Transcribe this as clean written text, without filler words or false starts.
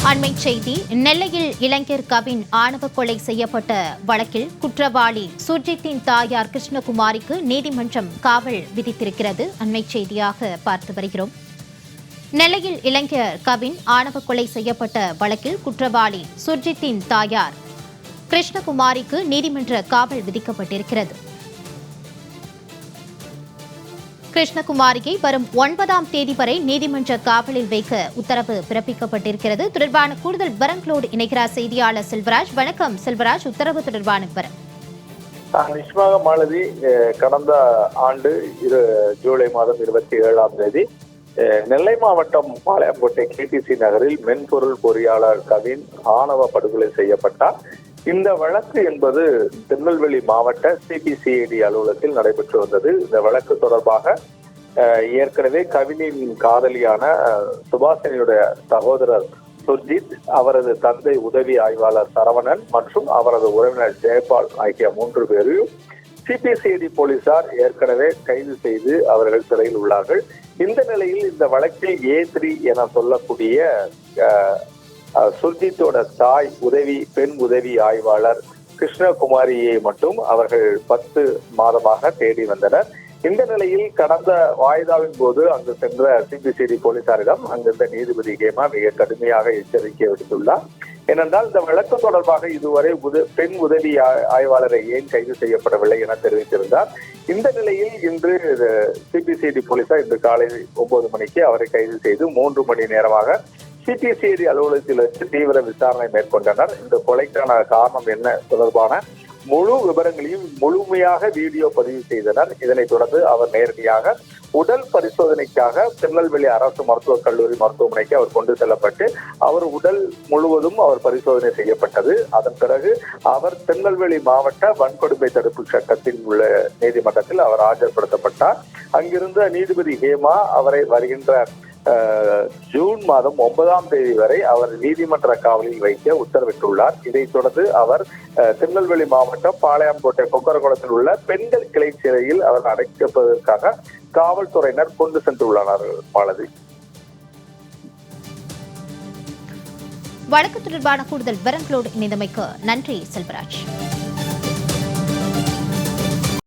அண்மை செய்தி. நெல்லையில் இளைஞர் கவின் ஆணவ கொலை செய்யப்பட்ட வழக்கில் குற்றவாளி சுர்ஜித்தின் தாயார் கிருஷ்ணகுமாரிக்கு நீதிமன்றம் காவல் விதித்திருக்கிறது. அண்மை செய்தியாக பார்த்து வருகிறோம். நெல்லையில் இளைஞர் கவின் ஆணவ கொலை செய்யப்பட்ட வழக்கில் குற்றவாளி சுர்ஜித்தின் தாயார் கிருஷ்ணகுமாரிக்கு நீதிமன்ற காவல் விதிக்கப்பட்டிருக்கிறது. கிருஷ்ணகுமாரியை வரும் 9ஆம் தேதி வரை நீதிமன்ற காவலில் வைக்க உத்தரவு பிறப்பிக்கப்பட்டிருக்கிறது. தொடர்பான கூடுதல் விவரங்களோடு இணைகிறார் செய்தியாளர் செல்வராஜ். வணக்கம் செல்வராஜ், உத்தரவு தொடர்பான விவரம். நிச்சயமாக மாலதி, கடந்த ஆண்டு ஜூலை மாதம் 27ஆம் தேதி நெல்லை மாவட்டம் பாளையங்கோட்டை KTC நகரில் மென்பொருள் பொறியாளர் கவின் ஆணவ படுகொலை செய்யப்பட்டார். இந்த வழக்கு என்பது திருநெல்வேலி மாவட்ட CBCID அலுவலகத்தில் நடைபெற்று வந்தது. இந்த வழக்கு தொடர்பாக ஏற்கனவே கவினின் காதலியான சுபாஷினியுடைய சகோதரர் சுர்ஜித், அவரது தந்தை உதவி ஆய்வாளர் சரவணன் மற்றும் அவரது உறவினர் ஜெயபால் ஆகிய 3 பேரையும் CBCID போலீசார் ஏற்கனவே கைது செய்து அவர்கள் சிறையில் உள்ளார்கள். இந்த நிலையில் இந்த வழக்கில் A3 என சொல்லக்கூடிய சுர்ஜித்தோட தாய் பெண் உதவி ஆய்வாளர் கிருஷ்ணகுமாரியை மட்டும் அவர்கள் 10 மாதமாக தேடி வந்தனர். இந்த நிலையில் கடந்த வாய்தாவின் போது அங்கு சென்ற CBCID போலீசாரிடம் அங்கிருந்த நீதிபதி ஹேமா மிக கடுமையாக எச்சரிக்கை விடுத்துள்ளார். ஏனென்றால் இந்த வழக்கு தொடர்பாக இதுவரை பெண் உதவி ஆய்வாளரை ஏன் கைது செய்யப்படவில்லை என தெரிவித்திருந்தார். இந்த நிலையில் இன்று CBCID போலீசார் இன்று காலை 9 மணிக்கு அவரை கைது செய்து 3 மணி நேரமாக CBCID அலுவலகத்தில் வச்சு தீவிர விசாரணை மேற்கொண்டனர். இந்த கொலைக்கான காரணம் என்ன தொடர்பான முழு விவரங்களையும் முழுமையாக வீடியோ பதிவு செய்தனர். இதனைத் தொடர்ந்து அவர் நேரடியாக உடல் பரிசோதனைக்காக திருநெல்வேலி அரசு மருத்துவக் கல்லூரி மருத்துவமனைக்கு அவர் கொண்டு செல்லப்பட்டு அவர் உடல் முழுவதும் அவர் பரிசோதனை செய்யப்பட்டது. அதன் பிறகு அவர் திருநெல்வேலி மாவட்ட வன்கொடுமை தடுப்பு சட்டத்தில் உள்ள நீதிமன்றத்தில் அவர் ஆஜர்படுத்தப்பட்டார். அங்கிருந்த நீதிபதி ஹேமா அவரை வருகின்ற ஜூன் மாதம் 9ஆம் தேதி வரை அவர் நீதிமன்ற காவலில் வைக்க உத்தரவிட்டுள்ளார். இதைத் தொடர்ந்து அவர் திருநெல்வேலி மாவட்டம் பாளையங்கோட்டை கொக்கரகுளத்தில் உள்ள பெண்கள் கிளை சிறையில் அவர் அடைக்கப்பதற்காக காவல்துறையினர் கொண்டு சென்றுள்ளனர். மாலதி, வழக்கு தொடர்பான கூடுதல் விவரங்களோடு இணைந்தமைக்கு நன்றி செல்வராஜ்.